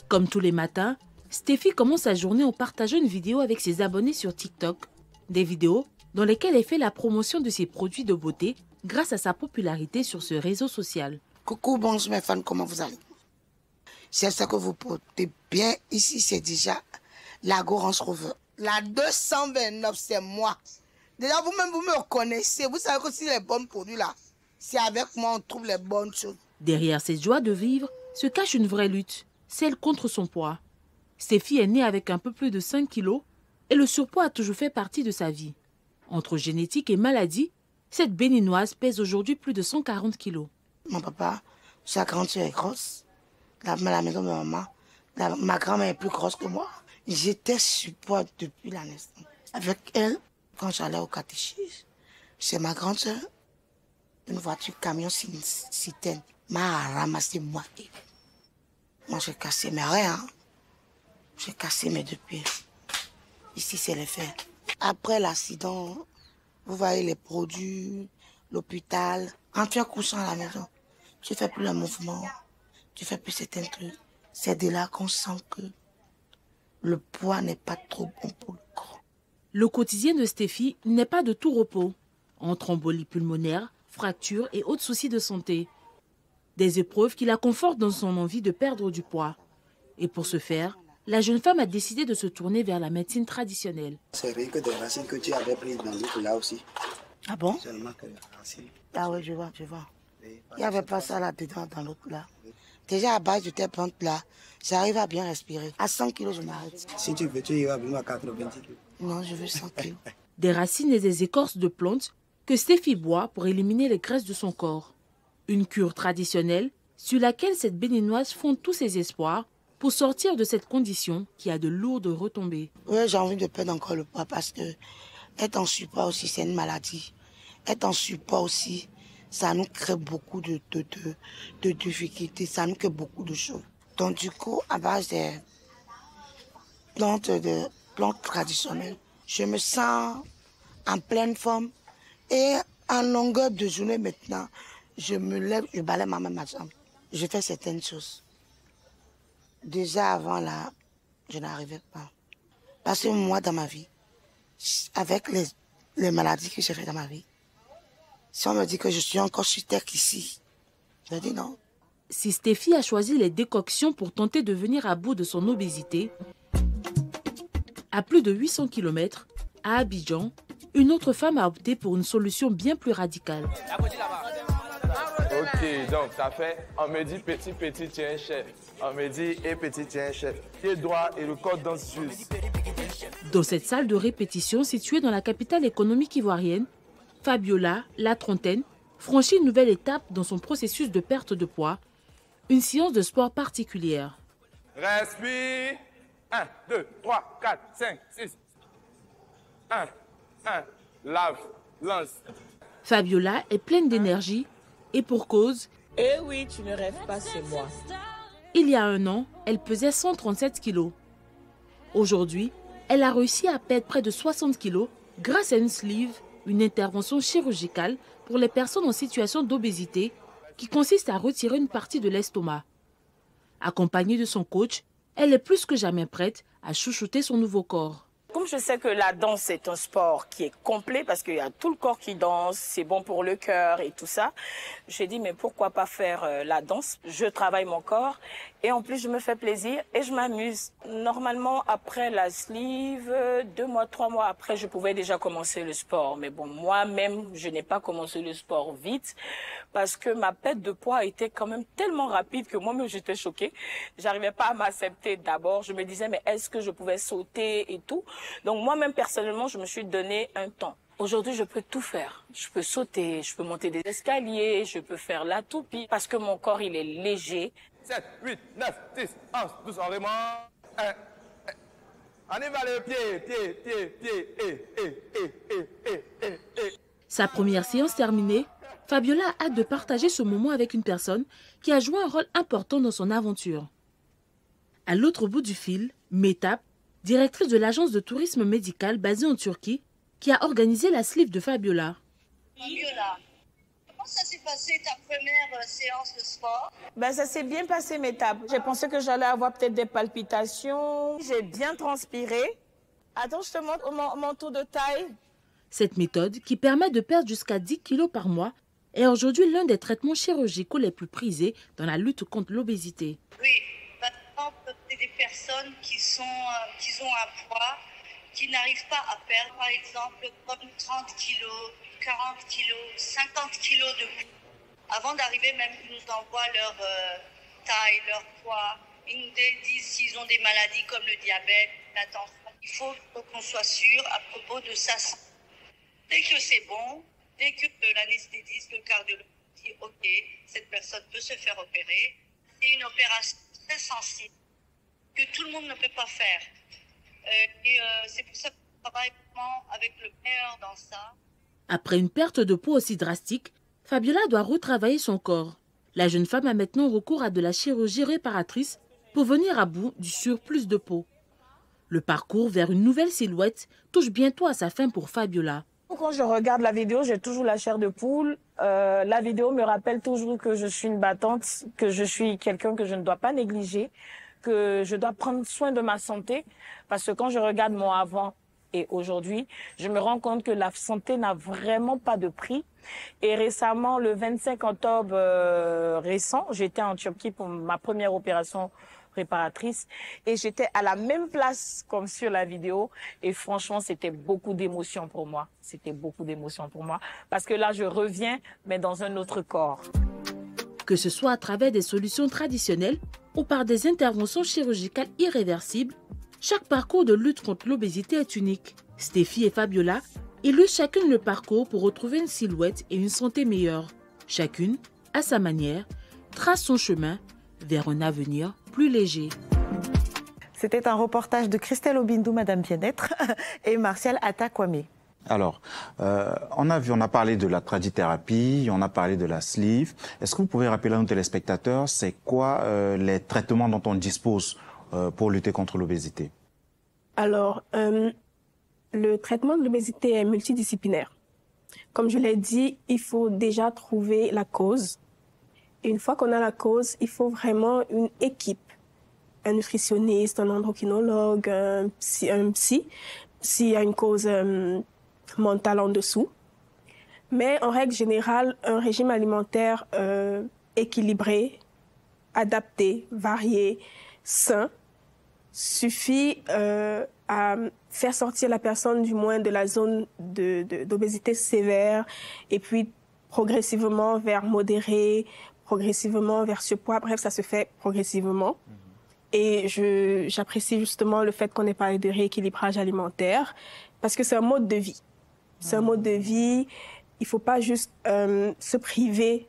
Comme tous les matins, Steffi commence sa journée en partageant une vidéo avec ses abonnés sur TikTok. Des vidéos dans lesquelles elle fait la promotion de ses produits de beauté grâce à sa popularité sur ce réseau social. Coucou, bonjour mes fans, comment vous allez? J'espère que vous portez bien. Ici, c'est déjà la Range Rover. La 229, c'est moi. Déjà, vous-même, vous me reconnaissez. Vous savez que si les bons produits là, c'est avec moi on trouve les bonnes choses. Derrière cette joie de vivre se cache une vraie lutte, celle contre son poids. Steffi est née avec un peu plus de 5 kilos et le surpoids a toujours fait partie de sa vie. Entre génétique et maladie, cette béninoise pèse aujourd'hui plus de 140 kilos. Mon papa, sa grand-mère est grosse. La maison de maman, ma grand-mère est plus grosse que moi. J'étais surpoids depuis la naissance. Avec elle, quand j'allais au catéchisme, c'est ma grande-sœur, une voiture camion citerne, m'a ramassé moi. Moi, j'ai cassé mes reins. Hein. J'ai cassé mes 2 pieds. Ici, c'est les fers. Après l'accident, vous voyez les produits, l'hôpital. Quand tu es couchant à la maison, tu ne fais plus le mouvement, tu ne fais plus certains trucs. C'est de là qu'on sent que le poids n'est pas trop bon pour le corps. Le quotidien de Steffi n'est pas de tout repos. Entre embolie pulmonaire, fractures et autres soucis de santé. Des épreuves qui la confortent dans son envie de perdre du poids. Et pour ce faire, la jeune femme a décidé de se tourner vers la médecine traditionnelle. C'est vrai que des racines que tu avais prises dans l'autre là aussi. Ah bon? Seulement que les racines. Ah oui, je vois. Il n'y avait pas ça là-dedans, dans l'autre là. Déjà à base de tes plantes là, j'arrive à bien respirer. À 100 kilos, je m'arrête. Si tu veux, tu iras à 90 kilos. Non, je veux 100 kilos. Des racines et des écorces de plantes que Steffi boit pour éliminer les graisses de son corps. Une cure traditionnelle sur laquelle cette béninoise fonde tous ses espoirs pour sortir de cette condition qui a de lourdes retombées. Oui, j'ai envie de perdre encore le poids parce que être en surpoids aussi, c'est une maladie. Être en surpoids aussi, ça nous crée beaucoup de difficultés, ça nous crée beaucoup de choses. Donc du coup, à base des plantes traditionnelles, je me sens en pleine forme et en longueur de journée maintenant, je me lève, je balaye ma chambre. Je fais certaines choses. Déjà avant là, je n'arrivais pas. Parce que moi, dans ma vie, avec les maladies que j'ai fait dans ma vie, si on me dit que je suis encore sur terre qu'ici, je dis non. Si Steffi a choisi les décoctions pour tenter de venir à bout de son obésité, à plus de 800 km, à Abidjan, une autre femme a opté pour une solution bien plus radicale. Ok, donc ça fait, on me dit petit, tiens chef. On me dit petit, tiens chef. Pied droit et le corps danse juste. Dans cette salle de répétition située dans la capitale économique ivoirienne, Fabiola, la trentaine, franchit une nouvelle étape dans son processus de perte de poids, une séance de sport particulière. Respire. 1, 2, 3, 4, 5, 6. 1, lave, lance. Fabiola est pleine d'énergie et pour cause. Eh oui, tu ne rêves pas, c'est moi. Il y a 1 an, elle pesait 137 kilos. Aujourd'hui, elle a réussi à perdre près de 60 kilos grâce à une sleeve, une intervention chirurgicale pour les personnes en situation d'obésité qui consiste à retirer une partie de l'estomac. Accompagnée de son coach, elle est plus que jamais prête à chouchouter son nouveau corps. Comme je sais que la danse c'est un sport qui est complet parce qu'il y a tout le corps qui danse, c'est bon pour le cœur et tout ça, j'ai dit mais pourquoi pas faire la danse? Je travaille mon corps et en plus je me fais plaisir et je m'amuse. Normalement après la sleeve, 2 mois, 3 mois après je pouvais déjà commencer le sport. Mais bon, moi-même je n'ai pas commencé le sport vite parce que ma perte de poids était quand même tellement rapide que moi-même j'étais choquée. J'arrivais pas à m'accepter d'abord. Je me disais mais est-ce que je pouvais sauter et tout? Donc moi-même personnellement, je me suis donné un temps. Aujourd'hui, je peux tout faire. Je peux sauter, je peux monter des escaliers, je peux faire la toupie parce que mon corps, il est léger. 7, 8, 9, 10, 11, 12, on remonte. On y va le pied. Sa première séance terminée, Fabiola a hâte de partager ce moment avec une personne qui a joué un rôle important dans son aventure. À l'autre bout du fil, Metap, directrice de l'agence de tourisme médical basée en Turquie, qui a organisé la sleeve de Fabiola. Fabiola, ça s'est passé ta première séance de sport? Ben, ça s'est bien passé mes tapes. J'ai pensé que j'allais avoir peut-être des palpitations. J'ai bien transpiré. Attends, je te montre mon tour de taille. Cette méthode, qui permet de perdre jusqu'à 10 kilos par mois, est aujourd'hui l'un des traitements chirurgicaux les plus prisés dans la lutte contre l'obésité. Oui, par exemple, c'est des personnes qui ont un poids qui n'arrivent pas à perdre, par exemple, comme 30 kilos, 40 kilos, 50 kilos de poids. Avant d'arriver, même, ils nous envoient leur taille, leur poids. Ils nous disent s'ils ont des maladies comme le diabète, la tension. Il faut qu'on soit sûr à propos de ça. Dès que c'est bon, dès que l'anesthésiste, le cardiologue dit « Ok, cette personne peut se faire opérer », c'est une opération très sensible que tout le monde ne peut pas faire. C'est pour ça qu'on travaille vraiment avec le meilleur dans ça. Après une perte de poids aussi drastique, Fabiola doit retravailler son corps. La jeune femme a maintenant recours à de la chirurgie réparatrice pour venir à bout du surplus de peau. Le parcours vers une nouvelle silhouette touche bientôt à sa fin pour Fabiola. Quand je regarde la vidéo, j'ai toujours la chair de poule. La vidéo me rappelle toujours que je suis une battante, que je suis quelqu'un que je ne dois pas négliger, que je dois prendre soin de ma santé. Parce que quand je regarde mon avant et aujourd'hui, je me rends compte que la santé n'a vraiment pas de prix. Et récemment, le 25 octobre récent, j'étais en Turquie pour ma première opération réparatrice et j'étais à la même place comme sur la vidéo et franchement c'était beaucoup d'émotions pour moi. C'était beaucoup d'émotions pour moi parce que là je reviens mais dans un autre corps. Que ce soit à travers des solutions traditionnelles ou par des interventions chirurgicales irréversibles, chaque parcours de lutte contre l'obésité est unique. Stéphie et Fabiola illustrent chacune le parcours pour retrouver une silhouette et une santé meilleure. Chacune, à sa manière, trace son chemin vers un avenir plus léger. C'était un reportage de Christelle Obindou, Madame Bien-être, et Martial Atta-Kwame. Alors, on a parlé de la tradithérapie, on a parlé de la sleeve. Est-ce que vous pouvez rappeler à nos téléspectateurs, c'est quoi les traitements dont on dispose pour lutter contre l'obésité? Alors, le traitement de l'obésité est multidisciplinaire. Comme je l'ai dit, il faut déjà trouver la cause. Et une fois qu'on a la cause, il faut vraiment une équipe. Un nutritionniste, un endocrinologue, un psy, s'il y a une cause mentale en dessous. Mais en règle générale, un régime alimentaire équilibré, adapté, varié, sain, suffit à faire sortir la personne du moins de la zone d'obésité sévère et puis progressivement vers modéré, progressivement vers surpoids. Bref, ça se fait progressivement. Et j'apprécie justement le fait qu'on ait parlé de rééquilibrage alimentaire parce que c'est un mode de vie. C'est un mode de vie. Il ne faut pas juste se priver,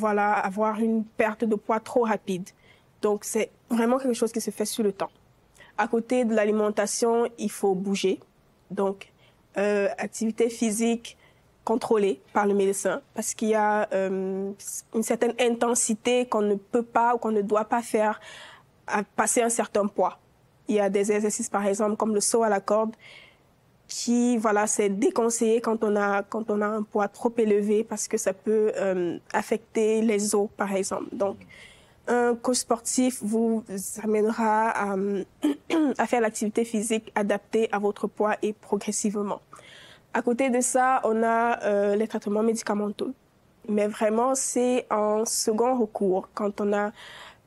avoir une perte de poids trop rapide. Donc, c'est vraiment quelque chose qui se fait sur le temps. À côté de l'alimentation, il faut bouger. Donc, activité physique contrôlée par le médecin parce qu'il y a une certaine intensité qu'on ne peut pas ou qu'on ne doit pas faire à passer un certain poids. Il y a des exercices, par exemple, comme le saut à la corde, qui, c'est déconseillé quand on a un poids trop élevé parce que ça peut affecter les os, par exemple. Donc, un coach sportif vous amènera à faire l'activité physique adaptée à votre poids et progressivement. À côté de ça, on a les traitements médicamenteux. Mais vraiment, c'est en second recours. Quand on a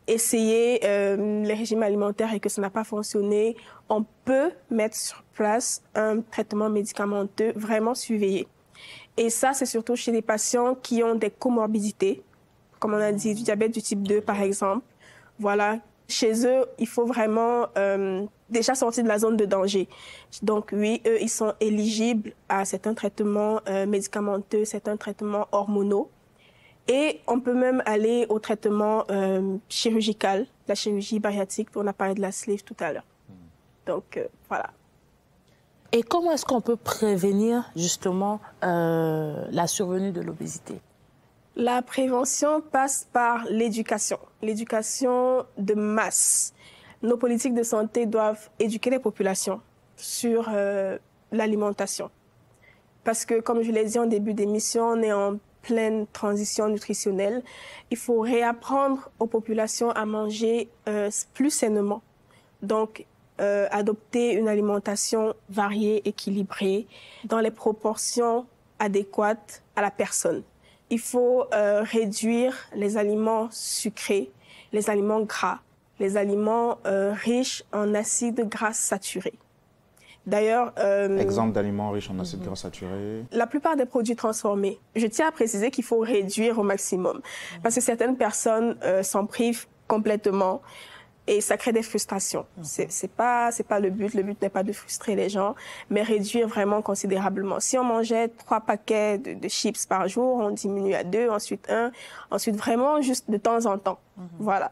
essayé les régimes alimentaires et que ça n'a pas fonctionné, on peut mettre sur place un traitement médicamenteux vraiment surveillé. Et ça, c'est surtout chez les patients qui ont des comorbidités, comme on a dit, du diabète du type 2, par exemple. Voilà. Chez eux, il faut vraiment déjà sortir de la zone de danger. Donc oui, eux, ils sont éligibles à certains traitements médicamenteux, certains traitements hormonaux. Et on peut même aller au traitement chirurgical, la chirurgie bariatrique, on a parlé de la sleeve tout à l'heure. Donc voilà. Et comment est-ce qu'on peut prévenir justement la survenue de l'obésité? La prévention passe par l'éducation de masse. Nos politiques de santé doivent éduquer les populations sur l'alimentation. Parce que, comme je l'ai dit en début d'émission, on est en pleine transition nutritionnelle. Il faut réapprendre aux populations à manger plus sainement. Donc, adopter une alimentation variée, équilibrée, dans les proportions adéquates à la personne. Il faut réduire les aliments sucrés, les aliments gras, les aliments riches en acides gras saturés. D'ailleurs... Exemple d'aliments riches en acides gras saturés. La plupart des produits transformés. Je tiens à préciser qu'il faut réduire au maximum. Parce que certaines personnes s'en privent complètement et ça crée des frustrations. C'est pas le but. Le but n'est pas de frustrer les gens, mais réduire vraiment considérablement. Si on mangeait 3 paquets de chips par jour, on diminue à 2, ensuite 1, ensuite vraiment juste de temps en temps. Voilà.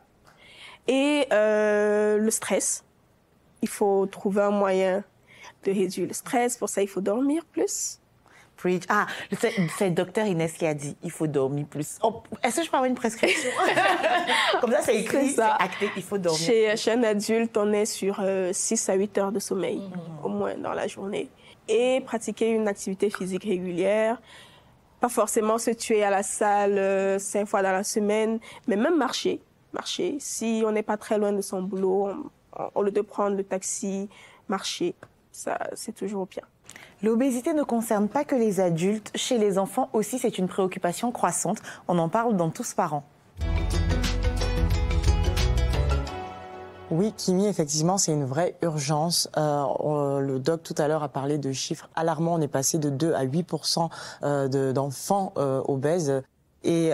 Et le stress. Il faut trouver un moyen de réduire le stress. Pour ça, il faut dormir plus. Preach. Ah, c'est docteur Inès qui a dit il faut dormir plus. Oh, est-ce que je peux avoir une prescription? Comme ça, c'est écrit, c'est acté, il faut dormir. Chez un adulte, on est sur 6 à 8 heures de sommeil, au moins dans la journée. Et pratiquer une activité physique régulière. Pas forcément se tuer à la salle 5 fois dans la semaine, mais même marcher. Si on n'est pas très loin de son boulot, au lieu de prendre le taxi, marcher. Ça, c'est toujours bien. L'obésité ne concerne pas que les adultes. Chez les enfants aussi, c'est une préoccupation croissante. On en parle dans Tous Parents. Oui, Kimi, effectivement, c'est une vraie urgence. Le doc, tout à l'heure, a parlé de chiffres alarmants. On est passé de 2 à 8% d'enfants obèses. Et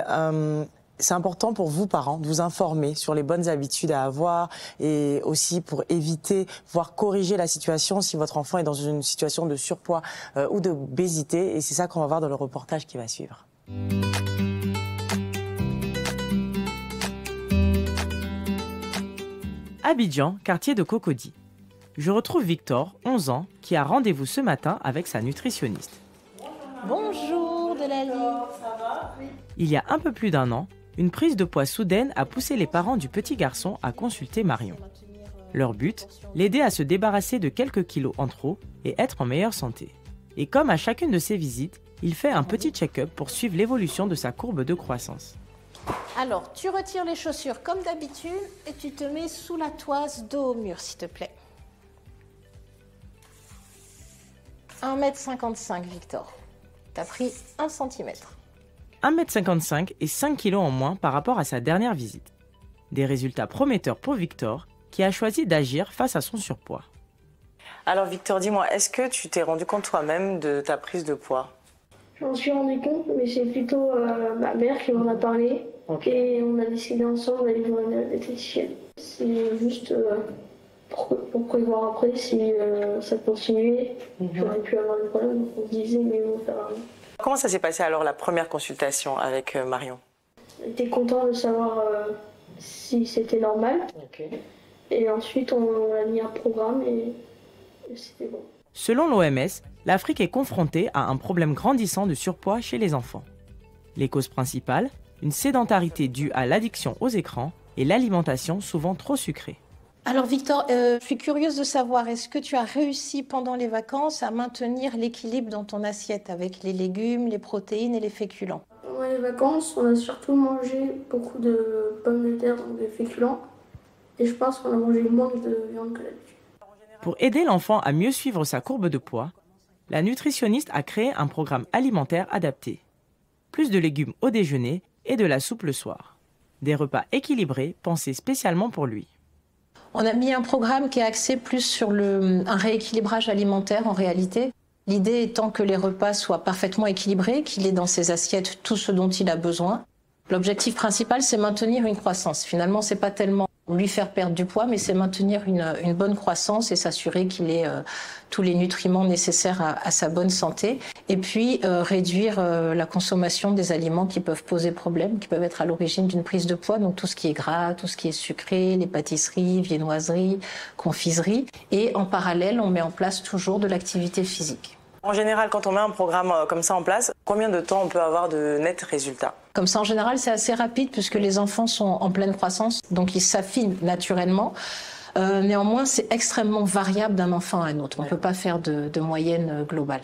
c'est important pour vous, parents, de vous informer sur les bonnes habitudes à avoir et aussi pour éviter, voire corriger la situation si votre enfant est dans une situation de surpoids ou d'obésité. Et c'est ça qu'on va voir dans le reportage qui va suivre. Abidjan, quartier de Cocody. Je retrouve Victor, 11 ans, qui a rendez-vous ce matin avec sa nutritionniste. Bonjour Delali. Ça va? Oui. Il y a un peu plus d'1 an, une prise de poids soudaine a poussé les parents du petit garçon à consulter Marion. Leur but, l'aider à se débarrasser de quelques kilos en trop et être en meilleure santé. Et comme à chacune de ses visites, il fait un petit check-up pour suivre l'évolution de sa courbe de croissance. Alors, tu retires les chaussures comme d'habitude et tu te mets sous la toise dos au mur, s'il te plaît. 1,55 m, Victor. T'as pris 1 cm. 1,55 m et 5 kg en moins par rapport à sa dernière visite. Des résultats prometteurs pour Victor, qui a choisi d'agir face à son surpoids. Alors Victor, dis-moi, est-ce que tu t'es rendu compte toi-même de ta prise de poids? J'en suis rendu compte, mais c'est plutôt ma mère qui m'en a parlé. Okay. Et on a décidé ensemble d'aller voir une diététicienne. C'est juste pour prévoir après si ça continuait. J'aurais pu avoir des problèmes, donc on se disait mais on va faire. Comment ça s'est passé alors la première consultation avec Marion? J'étais content de savoir si c'était normal. Okay. Et ensuite on a mis un programme et c'était bon. Selon l'OMS, l'Afrique est confrontée à un problème grandissant de surpoids chez les enfants. Les causes principales, une sédentarité due à l'addiction aux écrans et l'alimentation souvent trop sucrée. Alors Victor, je suis curieuse de savoir, est-ce que tu as réussi pendant les vacances à maintenir l'équilibre dans ton assiette avec les légumes, les protéines et les féculents? Pendant les vacances, on a surtout mangé beaucoup de pommes de terre, donc des féculents. Et je pense qu'on a mangé moins de viande que d'habitude. Pour aider l'enfant à mieux suivre sa courbe de poids, la nutritionniste a créé un programme alimentaire adapté. Plus de légumes au déjeuner et de la soupe le soir. Des repas équilibrés pensés spécialement pour lui. On a mis un programme qui est axé plus sur un rééquilibrage alimentaire en réalité. L'idée étant que les repas soient parfaitement équilibrés, qu'il ait dans ses assiettes tout ce dont il a besoin. L'objectif principal, c'est maintenir une croissance. Finalement, c'est pas tellement lui faire perdre du poids, mais c'est maintenir une bonne croissance et s'assurer qu'il ait tous les nutriments nécessaires à sa bonne santé. Et puis réduire la consommation des aliments qui peuvent poser problème, qui peuvent être à l'origine d'une prise de poids. Donc tout ce qui est gras, tout ce qui est sucré, les pâtisseries, viennoiseries, confiseries. Et en parallèle, on met en place toujours de l'activité physique. En général, quand on met un programme comme ça en place, combien de temps on peut avoir de nets résultats? Comme ça, en général, c'est assez rapide puisque les enfants sont en pleine croissance, donc ils s'affinent naturellement. Néanmoins, c'est extrêmement variable d'un enfant à un autre. On ne peut pas faire de moyenne globale.